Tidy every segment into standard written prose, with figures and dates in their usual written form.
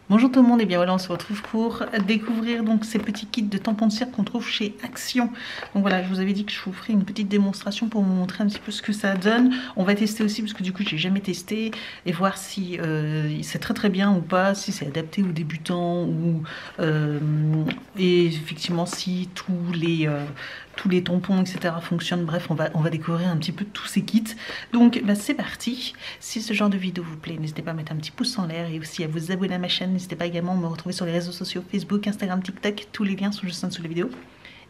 Bonjour tout le monde et bien voilà, on se retrouve pour découvrir donc ces petits kits de tampons de cire qu'on trouve chez Action. Donc voilà, je vous avais dit que je vous ferai une petite démonstration pour vous montrer un petit peu ce que ça donne. On va tester aussi parce que du coup j'ai jamais testé et voir si c'est très bien ou pas, si c'est adapté aux débutants ou et effectivement si tous les tampons, etc. fonctionnent. Bref, on va découvrir un petit peu tous ces kits. Donc, bah, c'est parti. Si ce genre de vidéo vous plaît, n'hésitez pas à mettre un petit pouce en l'air et aussi à vous abonner à ma chaîne. N'hésitez pas également à me retrouver sur les réseaux sociaux Facebook, Instagram, TikTok. Tous les liens sont juste en dessous de la vidéo.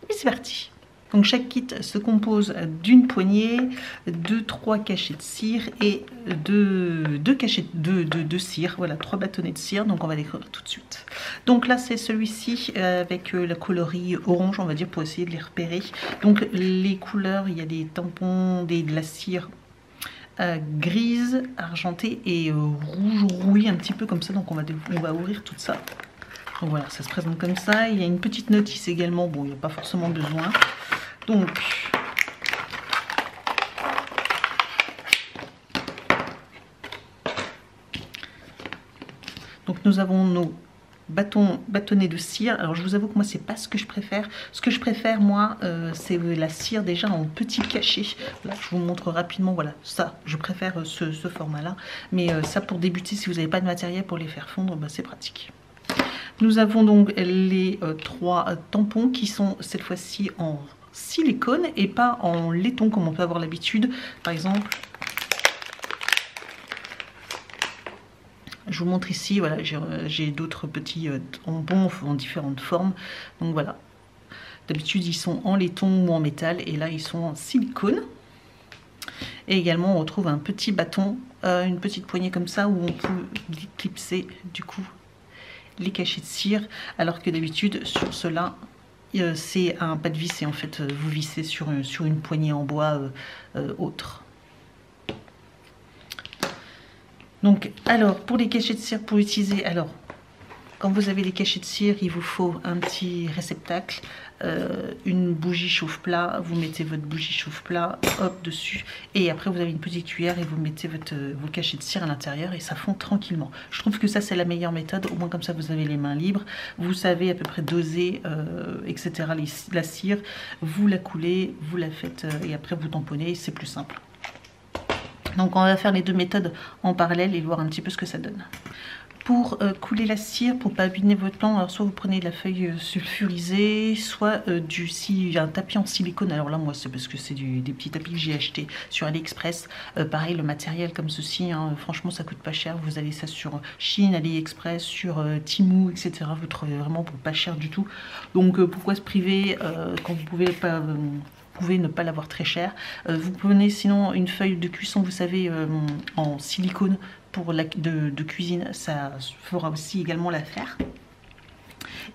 Et c'est parti. Donc chaque kit se compose d'une poignée, de 3 cachets de cire et deux cachets de cire, voilà, 3 bâtonnets de cire, donc on va découvrir tout de suite. Donc là c'est celui-ci avec la coloris orange, on va dire, pour essayer de les repérer. Donc les couleurs, il y a des tampons, de la cire grise, argentée et rouge rouille, un petit peu comme ça, donc on va ouvrir tout ça. Donc voilà, ça se présente comme ça. Il y a une petite notice également, bon, il n'y a pas forcément besoin. Donc nous avons nos bâtonnets de cire. Alors je vous avoue que moi c'est pas ce que je préfère. Ce que je préfère moi c'est la cire déjà en petit cachet. Là je vous montre rapidement, voilà, ça je préfère ce format là. Mais ça pour débuter, si vous n'avez pas de matériel pour les faire fondre, bah, c'est pratique. Nous avons donc les 3 tampons qui sont cette fois-ci en silicone et pas en laiton comme on peut avoir l'habitude. Par exemple, je vous montre ici, voilà, j'ai d'autres petits tampons en différentes formes. Donc voilà, d'habitude ils sont en laiton ou en métal et là ils sont en silicone. Et également on retrouve un petit bâton, une petite poignée comme ça où on peut clipser du coup les cachets de cire, alors que d'habitude sur cela c'est un pas de vis et en fait vous vissez sur une poignée en bois autre. Donc alors pour les cachets de cire, pour utiliser, alors quand vous avez les cachets de cire, il vous faut un petit réceptacle, une bougie chauffe-plat, vous mettez votre bougie chauffe-plat, hop, dessus, et après vous avez une petite cuillère et vous mettez vos cachets de cire à l'intérieur et ça fond tranquillement. Je trouve que ça c'est la meilleure méthode, au moins comme ça vous avez les mains libres, vous savez à peu près doser, etc. la cire, vous la coulez, vous la faites et après vous tamponnez, c'est plus simple. Donc on va faire les deux méthodes en parallèle et voir un petit peu ce que ça donne. Pour couler la cire, pour ne pas abîmer votre plan, alors soit vous prenez de la feuille sulfurisée, soit s'il y a un tapis en silicone. Alors là, moi, c'est parce que c'est des petits tapis que j'ai achetés sur AliExpress. Pareil, le matériel comme ceci, hein, franchement, ça coûte pas cher. Vous avez ça sur Shein, AliExpress, sur Temu, etc. Vous trouvez vraiment pour pas cher du tout. Donc, pourquoi se priver quand vous pouvez pas... pouvez ne pas l'avoir très cher. Vous prenez sinon une feuille de cuisson, vous savez, en silicone pour de cuisine, ça fera aussi également l'affaire.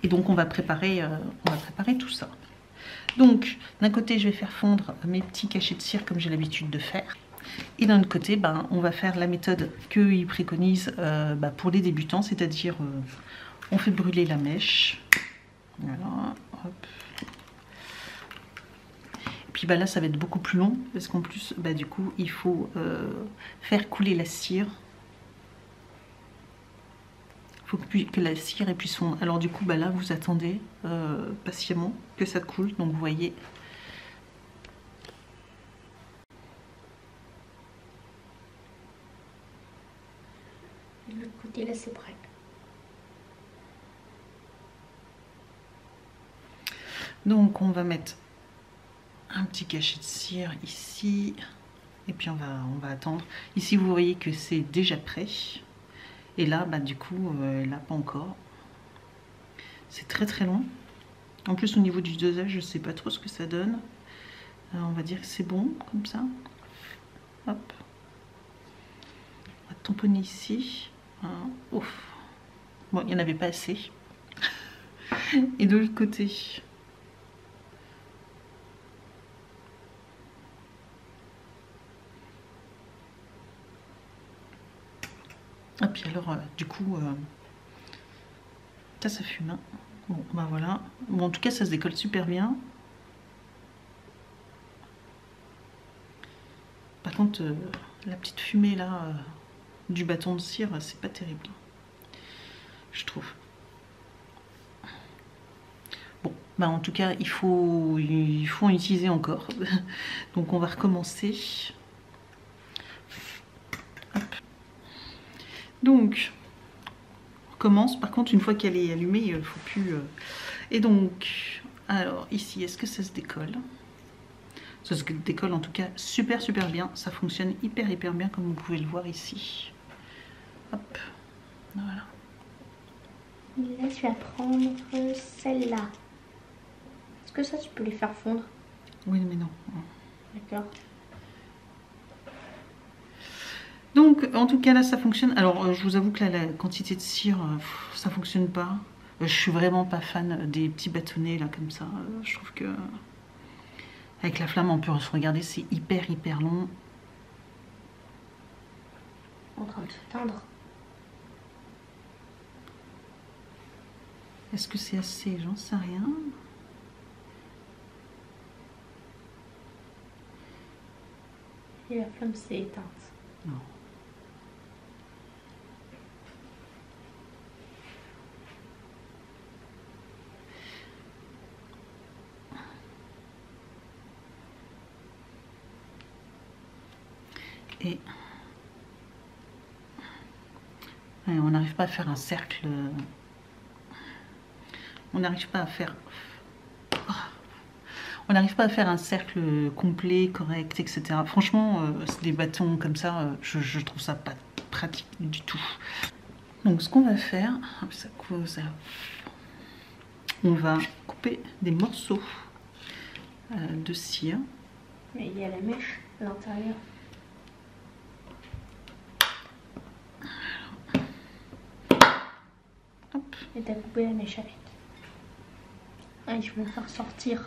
Et donc on va préparer tout ça. Donc d'un côté je vais faire fondre mes petits cachets de cire comme j'ai l'habitude de faire. Et d'un autre côté, ben, on va faire la méthode qu'ils préconisent pour les débutants, c'est-à-dire on fait brûler la mèche. Voilà, hop. Puis bah là ça va être beaucoup plus long parce qu'en plus bah, du coup il faut faire couler la cire. Il faut que la cire puisse fondre. Alors du coup bah là vous attendez patiemment que ça coule. Donc vous voyez. De l'autre côté là c'est prêt. Donc on va mettre un petit cachet de cire ici et puis on va attendre. Ici vous voyez que c'est déjà prêt et là bah du coup là pas encore. C'est très long. En plus au niveau du dosage je sais pas trop ce que ça donne. On va dire que c'est bon comme ça. Hop. On va tamponner ici. Ouf. Bon, il n'y en avait pas assez. Et de l'autre côté. Et puis alors, du coup, ça fume. Hein. Bon, bah voilà. Bon, en tout cas, ça se décolle super bien. Par contre, la petite fumée là du bâton de cire, c'est pas terrible. je trouve. Bon, bah en tout cas, il faut en utiliser encore. Donc on va recommencer. Hop. Donc, on commence. Par contre, une fois qu'elle est allumée, il ne faut plus... Et donc, alors ici, est-ce que ça se décolle? Ça se décolle en tout cas super bien. Ça fonctionne hyper bien comme vous pouvez le voir ici. Hop, voilà. Là, je vais prendre celle-là. Est-ce que ça, tu peux les faire fondre? Oui, mais non. D'accord. Donc, en tout cas, là, ça fonctionne. Alors, je vous avoue que là, la quantité de cire, ça fonctionne pas. Je suis vraiment pas fan des petits bâtonnets, là, comme ça. Je trouve que... Avec la flamme, on peut se regarder, c'est hyper long. En train de se teindre. Est-ce que c'est assez? J'en sais rien. Et la flamme s'est éteinte. Non. Et ouais, on n'arrive pas à faire un cercle. On n'arrive pas à faire... On n'arrive pas à faire un cercle complet, correct, etc. Franchement, c'est des bâtons comme ça, je trouve ça pas pratique du tout. Donc ce qu'on va faire, ça cause... On va couper des morceaux de cire. Mais il y a la mèche à l'intérieur. Hop. Et t'as coupé la mèche avec. Ah, je vais me faire sortir.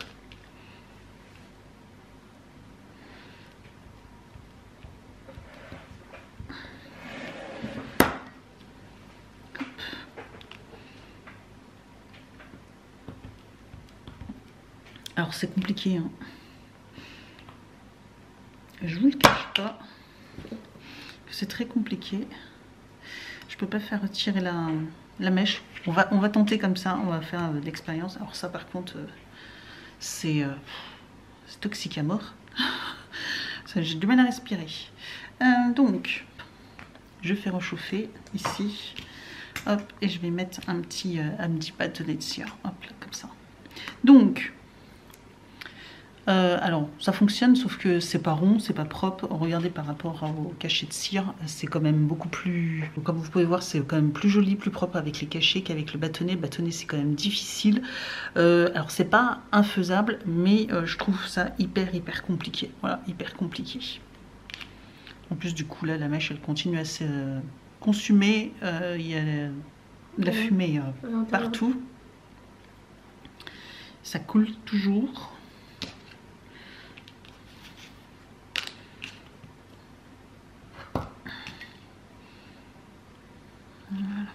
Alors c'est compliqué, hein. Je vous le cache pas. C'est très compliqué. Je peux pas faire retirer la mèche. On va tenter comme ça, on va faire de l'expérience. Alors ça par contre, c'est toxique à mort. J'ai du mal à respirer. Donc, je fais réchauffer ici. Hop, et je vais mettre un petit bâtonnet de cire. Hop, là, comme ça. Donc, alors, ça fonctionne, sauf que c'est pas rond, c'est pas propre. Regardez par rapport au cachet de cire, c'est quand même beaucoup plus... Comme vous pouvez voir, c'est quand même plus joli, plus propre avec les cachets qu'avec le bâtonnet. Le bâtonnet, c'est quand même difficile. Alors, c'est pas infaisable, mais je trouve ça hyper compliqué. Voilà, hyper compliqué. En plus, du coup, là, la mèche, elle continue à se consumer. Il y a de la fumée partout. Ça coule toujours. Voilà.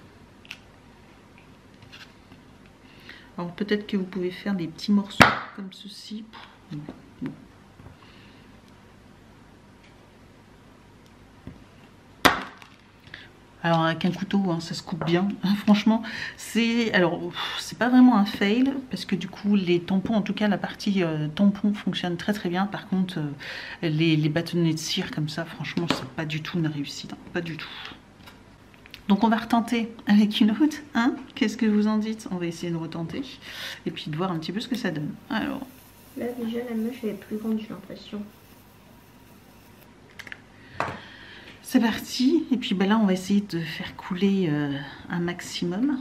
Alors peut-être que vous pouvez faire des petits morceaux comme ceci. Bon. Alors avec un couteau, hein, ça se coupe bien. Franchement, c'est pas vraiment un fail parce que du coup les tampons, en tout cas la partie tampon fonctionne très bien. Par contre, les bâtonnets de cire comme ça, franchement, c'est pas du tout une réussite, hein, pas du tout. Donc on va retenter avec une autre, hein? Qu'est-ce que vous en dites? On va essayer de retenter et puis de voir un petit peu ce que ça donne. Alors là déjà la mèche elle est plus grande, j'ai l'impression. C'est parti. Et puis ben là on va essayer de faire couler un maximum.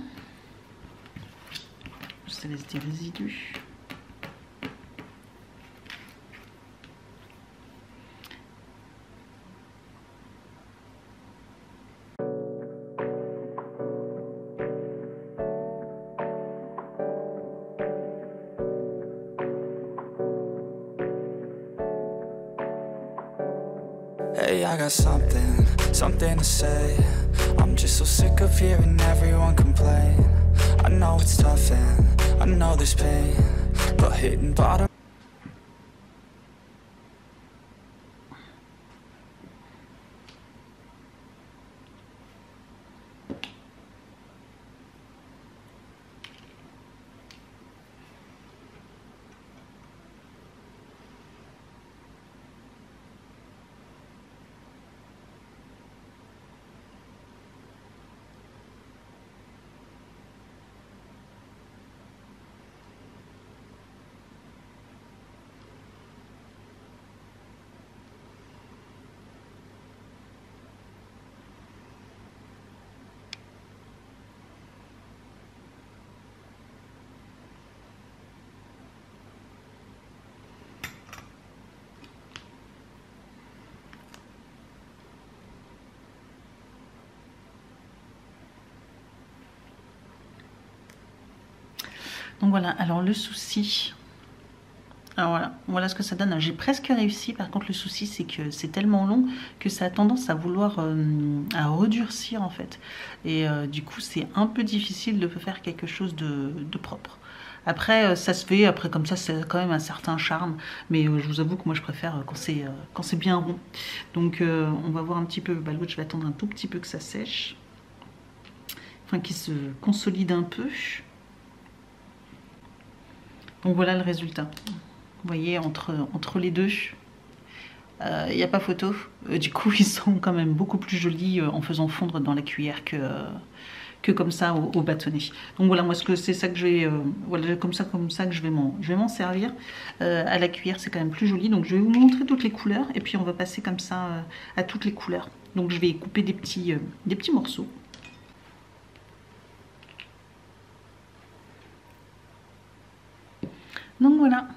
Ça laisse des résidus. Hey, I got something to say. I'm just so sick of hearing everyone complain. I know it's tough and I know there's pain, but hitting bottom. Donc voilà, alors le souci... Alors voilà ce que ça donne. J'ai presque réussi. Par contre, le souci, c'est que c'est tellement long que ça a tendance à vouloir à redurcir en fait. Et du coup, c'est un peu difficile de faire quelque chose de propre. Après, ça se fait. Après, comme ça, c'est quand même un certain charme. Mais je vous avoue que moi, je préfère quand c'est bien rond. Donc, on va voir un petit peu. Bah, l'autre, je vais attendre un tout petit peu que ça sèche. Enfin, qu'il se consolide un peu. Donc, voilà le résultat. Vous voyez, entre les deux, il n'y a pas photo. Du coup, ils sont quand même beaucoup plus jolis en faisant fondre dans la cuillère que comme ça au bâtonnet. Donc voilà, moi c'est ça que je vais, voilà, comme ça que je vais m'en servir. À la cuillère, c'est quand même plus joli. Donc je vais vous montrer toutes les couleurs et puis on va passer comme ça à toutes les couleurs. Donc je vais couper des petits morceaux. Donc voilà.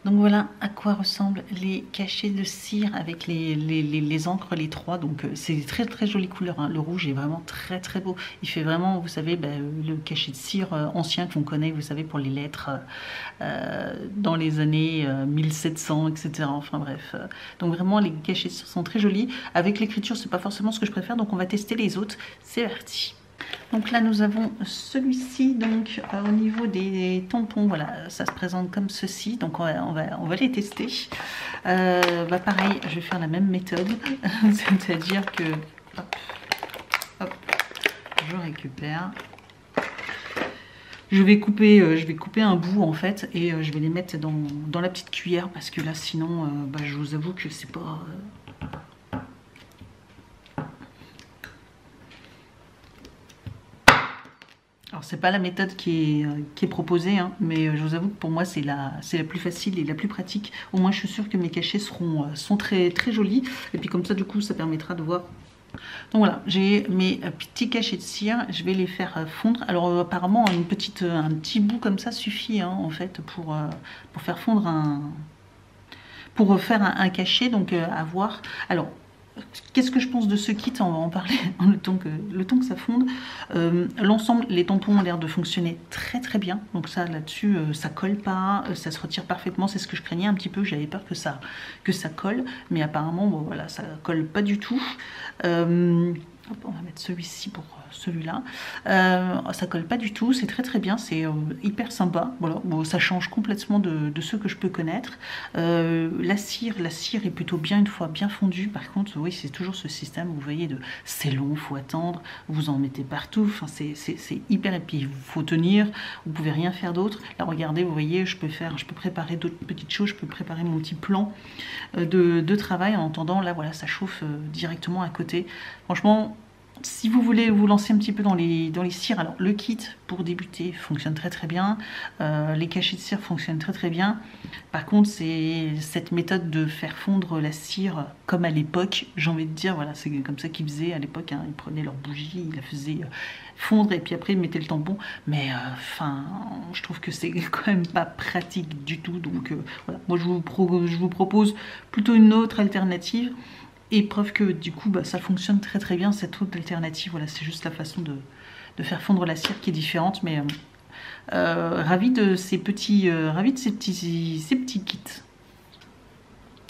Donc voilà à quoi ressemblent les cachets de cire avec les encres, les trois. Donc c'est très très jolie couleur, hein. Le rouge est vraiment très très beau. Il fait vraiment, vous savez, le cachet de cire ancien qu'on connaît, vous savez, pour les lettres dans les années 1700, etc. Enfin bref. Donc vraiment les cachets de cire sont très jolis. Avec l'écriture, c'est pas forcément ce que je préfère, donc on va tester les autres. C'est parti. Donc là nous avons celui-ci, donc au niveau des tampons, voilà, ça se présente comme ceci, donc on va les tester. Pareil, je vais faire la même méthode, c'est-à-dire que hop, je récupère, je vais couper un bout en fait, et je vais les mettre dans la petite cuillère, parce que là sinon, je vous avoue que c'est pas... Alors c'est pas la méthode qui est proposée, hein, mais je vous avoue que pour moi c'est la plus facile et la plus pratique. Au moins je suis sûre que mes cachets sont très très jolis, et puis comme ça du coup ça permettra de voir. Donc voilà, j'ai mes petits cachets de cire, je vais les faire fondre. Alors apparemment un petit bout comme ça suffit, hein, en fait pour faire fondre pour faire un cachet, donc à voir. Alors qu'est-ce que je pense de ce kit? On va en parler le temps que ça fonde. L'ensemble, les tampons ont l'air de fonctionner très très bien. Donc ça, là-dessus, ça colle pas, ça se retire parfaitement. C'est ce que je craignais un petit peu. J'avais peur que ça colle, mais apparemment, bon, voilà, ça colle pas du tout. Hop, on va mettre celui-ci pour celui-là. Ça colle pas du tout, c'est très très bien, c'est hyper sympa. Voilà, bon, ça change complètement de ceux que je peux connaître. La cire est plutôt bien une fois bien fondue. Par contre, oui, c'est toujours ce système, vous voyez, c'est long, faut attendre, vous en mettez partout. Enfin, c'est hyper, et puis il faut tenir, vous pouvez rien faire d'autre. Là, regardez, vous voyez, je peux préparer d'autres petites choses, je peux préparer mon petit plan de travail. En attendant, là, voilà, ça chauffe directement à côté. Franchement, si vous voulez vous lancer un petit peu dans les cires, alors le kit pour débuter fonctionne très très bien, les cachets de cire fonctionnent très très bien. Par contre, c'est cette méthode de faire fondre la cire comme à l'époque, j'ai envie de dire, voilà, c'est comme ça qu'ils faisaient à l'époque, hein. Ils prenaient leur bougie, ils la faisaient fondre et puis après ils mettaient le tampon, mais enfin, je trouve que c'est quand même pas pratique du tout. Donc voilà, moi je vous propose plutôt une autre alternative. Et preuve que du coup ça fonctionne très très bien, cette autre alternative. Voilà, c'est juste la façon de faire fondre la cire qui est différente, mais ravie de ces petits kits.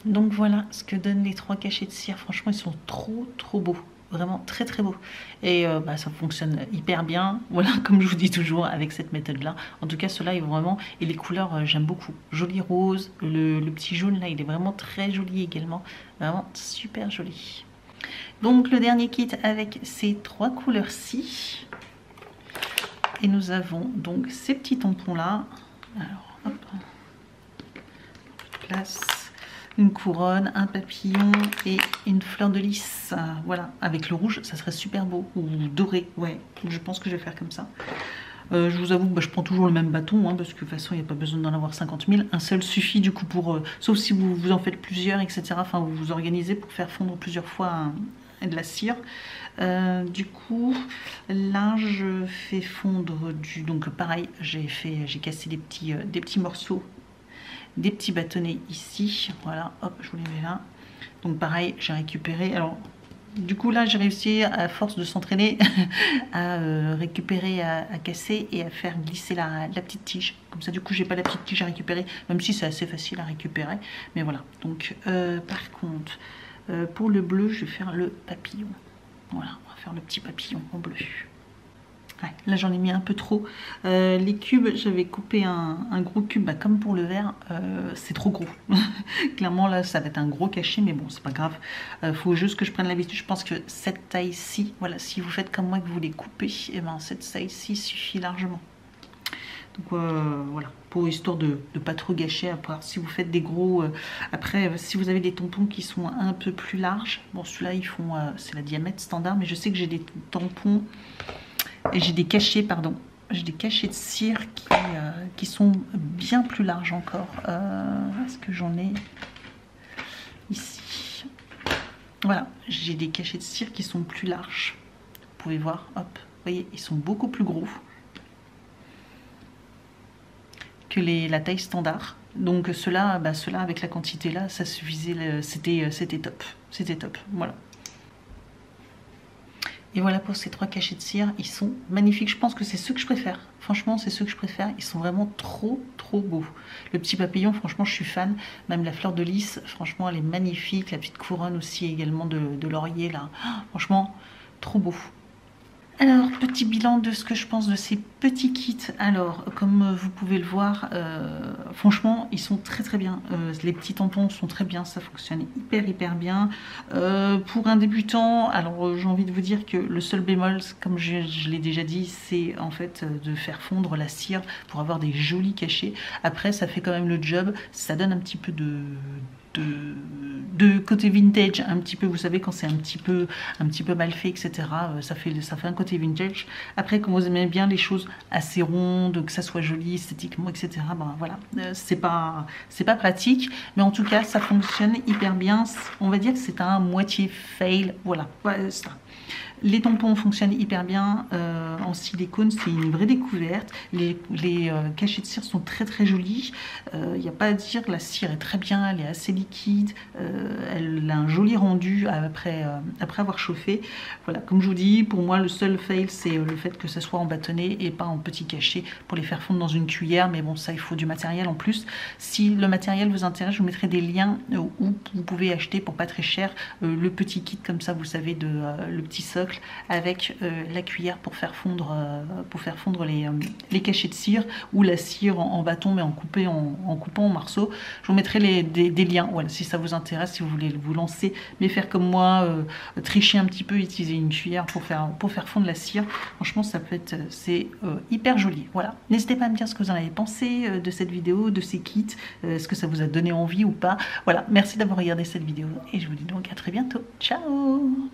Donc voilà ce que donnent les trois cachets de cire. Franchement, ils sont trop trop beaux, vraiment très très beaux, et ça fonctionne hyper bien. Voilà, comme je vous dis toujours avec cette méthode là. En tout cas, ceux-là, ils vont vraiment, et les couleurs, j'aime beaucoup. Joli rose, le petit jaune là, il est vraiment très joli également, vraiment super joli. Donc le dernier kit avec ces trois couleurs-ci, et nous avons donc ces petits tampons là. Alors hop, place, une couronne, un papillon et une fleur de lys. Voilà, avec le rouge, ça serait super beau, ou doré. Ouais, je pense que je vais faire comme ça. Je vous avoue que je prends toujours le même bâton, hein, parce que de toute façon il n'y a pas besoin d'en avoir 50 000. Un seul suffit du coup pour, sauf si vous en faites plusieurs, etc. Enfin, vous vous organisez pour faire fondre plusieurs fois de la cire. Du coup, là je fais fondre donc pareil, j'ai cassé des petits morceaux, des petits bâtonnets ici. Voilà, hop, je vous les mets là. Donc pareil, j'ai récupéré. Alors Du coup là j'ai réussi à force de s'entraîner à récupérer, à casser et à faire glisser la petite tige. Comme ça du coup j'ai pas la petite tige à récupérer, même si c'est assez facile à récupérer. Mais voilà, donc par contre pour le bleu je vais faire le papillon. Voilà, on va faire le petit papillon en bleu. Ouais, là j'en ai mis un peu trop. Les cubes, j'avais coupé un gros cube, comme pour le vert, c'est trop gros. Clairement là ça va être un gros cachet, mais bon c'est pas grave. Faut juste que je prenne l'habitude. Je pense que cette taille-ci, voilà, si vous faites comme moi que vous les coupez, et ben cette taille-ci suffit largement. Donc voilà, pour histoire de pas trop gâcher, à part si vous faites des gros. Après, si vous avez des tampons qui sont un peu plus larges, bon celui-là ils font, c'est la diamètre standard, mais je sais que j'ai des tampons. Et j'ai des cachets, pardon, j'ai des cachets de cire qui sont bien plus larges encore. Est-ce que j'en ai ici? Voilà, j'ai des cachets de cire qui sont plus larges. Vous pouvez voir, hop, vous voyez, ils sont beaucoup plus gros que la taille standard. Donc ceux-là, avec la quantité là, ça suffisait, c'était top. C'était top, voilà. Et voilà pour ces 3 cachets de cire, ils sont magnifiques. Je pense que c'est ceux que je préfère. Franchement, c'est ceux que je préfère. Ils sont vraiment trop beaux. Le petit papillon, franchement, je suis fan. Même la fleur de lys, franchement, elle est magnifique. La petite couronne aussi également de laurier, là. Franchement, trop beau. Alors, petit bilan de ce que je pense de ces petits kits. Alors, comme vous pouvez le voir, franchement, ils sont très bien. Les petits tampons sont très bien, ça fonctionne hyper bien. Pour un débutant, alors j'ai envie de vous dire que le seul bémol, comme je l'ai déjà dit, c'est en fait de faire fondre la cire pour avoir des jolis cachets. Après, ça fait quand même le job. Ça donne un petit peu de côté vintage, un petit peu, vous savez, quand c'est un petit peu mal fait, etc. Ça fait un côté vintage. Après, quand vous aimez bien les choses assez rondes, que ça soit joli esthétiquement, etc. Ben voilà, c'est pas pratique, mais en tout cas, ça fonctionne hyper bien. On va dire que c'est un moitié fail. Voilà, ça. Les tampons fonctionnent hyper bien en silicone, c'est une vraie découverte. Les cachets de cire sont très jolis. Il n'y a pas à dire, la cire est très bien, elle est assez liquide. Elle a un joli rendu après avoir chauffé. Voilà, comme je vous dis, pour moi le seul fail c'est le fait que ça soit en bâtonnet et pas en petit cachet pour les faire fondre dans une cuillère. Mais bon, ça il faut du matériel en plus. Si le matériel vous intéresse, je vous mettrai des liens où vous pouvez acheter pour pas très cher le petit kit comme ça, vous savez, le petit socle avec la cuillère pour faire fondre les cachets de cire, ou la cire en bâton mais en coupant en morceaux. Je vous mettrai des liens, voilà, si ça vous intéresse, si vous voulez vous lancer, mais faire comme moi, tricher un petit peu, utiliser une cuillère pour faire fondre la cire. Franchement, ça peut être, c'est hyper joli. Voilà, n'hésitez pas à me dire ce que vous en avez pensé de cette vidéo, de ces kits, est-ce que ça vous a donné envie ou pas. Voilà, merci d'avoir regardé cette vidéo et je vous dis donc à très bientôt. Ciao.